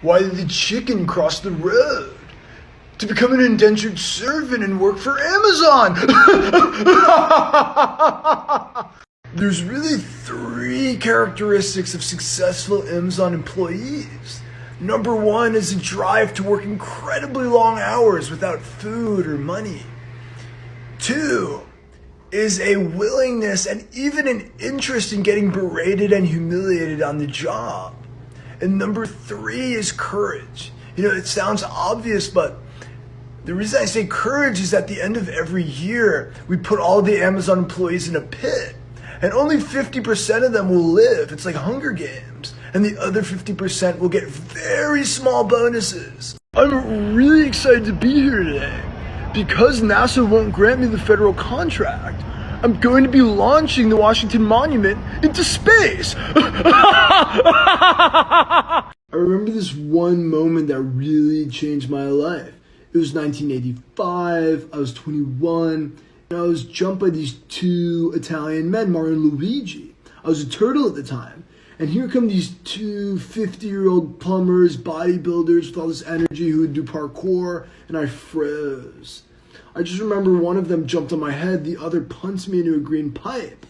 Why did the chicken cross the road? To become an indentured servant and work for Amazon. There's really 3 characteristics of successful Amazon employees. Number 1 is a drive to work incredibly long hours without food or money. 2 is a willingness and even an interest in getting berated and humiliated on the job. And number 3 is courage. It sounds obvious, but the reason I say courage is at the end of every year, we put all the Amazon employees in a pit. And only 50% of them will live. It's like Hunger Games. And the other 50% will get very small bonuses. I'm really excited to be here today. Because NASA won't grant me the federal contract, I'm going to be launching the Washington Monument into space. I remember this one moment that really changed my life. It was 1985, I was 21, and I was jumped by these 2 Italian men, Mario and Luigi. I was a turtle at the time. And here come these 2 50-year-old plumbers, bodybuilders with all this energy who would do parkour, and I froze. I just remember one of them jumped on my head, the other punched me into a green pipe.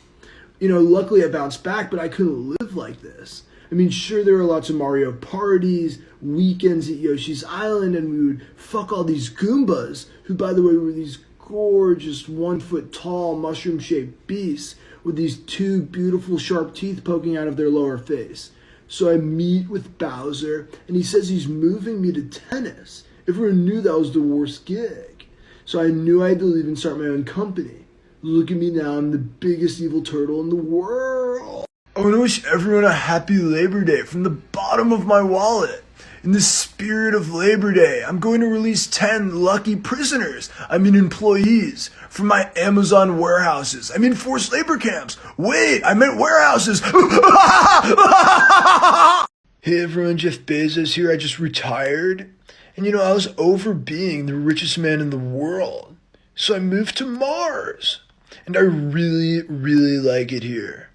Luckily I bounced back, but I couldn't live like this. Sure, there were lots of Mario parties, weekends at Yoshi's Island, and we would fuck all these Goombas, who, by the way, were these gorgeous 1-foot-tall mushroom-shaped beasts with these 2 beautiful sharp teeth poking out of their lower face. So I meet with Bowser, and he says he's moving me to tennis. Everyone knew that was the worst gig. So I knew I had to leave and start my own company. Look at me now, I'm the biggest evil turtle in the world. I want to wish everyone a happy Labor Day from the bottom of my wallet. In the spirit of Labor Day, I'm going to release 10 lucky prisoners, employees, from my Amazon warehouses. Forced labor camps. Wait, I meant warehouses. Hey everyone, Jeff Bezos here. I just retired. And I was over being the richest man in the world. So I moved to Mars. And I really, really like it here.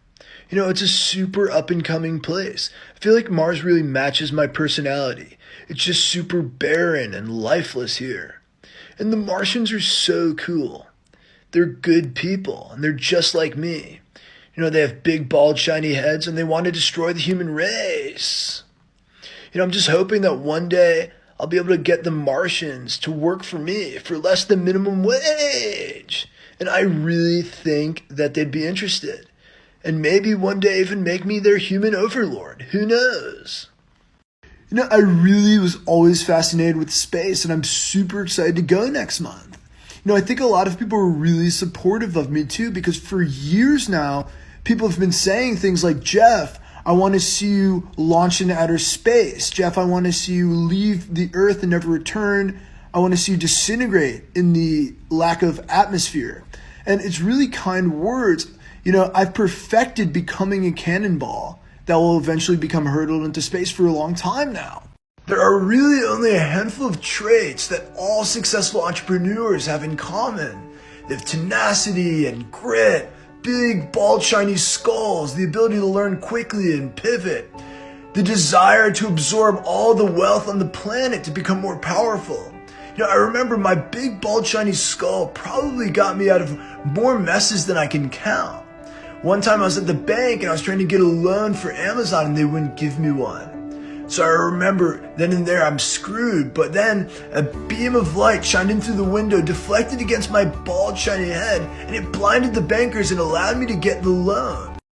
It's a super up-and-coming place. I feel like Mars really matches my personality. It's just super barren and lifeless here. And the Martians are so cool. They're good people, and they're just like me. They have big, bald, shiny heads, and they want to destroy the human race. I'm just hoping that one day I'll be able to get the Martians to work for me for less than minimum wage. And I really think that they'd be interested. And maybe one day even make me their human overlord. Who knows? I really was always fascinated with space, and I'm super excited to go next month. I think a lot of people are really supportive of me too, because for years now, people have been saying things like, Jeff, I want to see you launch into outer space. Jeff, I want to see you leave the Earth and never return. I want to see you disintegrate in the lack of atmosphere. And it's really kind words. I've perfected becoming a cannonball that will eventually become hurtled into space for a long time now. There are really only a handful of traits that all successful entrepreneurs have in common. They have tenacity and grit, big, bald, shiny skulls, the ability to learn quickly and pivot, the desire to absorb all the wealth on the planet to become more powerful. I remember my big, bald, shiny skull probably got me out of more messes than I can count. One time I was at the bank and I was trying to get a loan for Amazon and they wouldn't give me one. So I remember then and there I'm screwed, but then a beam of light shined in through the window, deflected against my bald shiny head, and it blinded the bankers and allowed me to get the loan.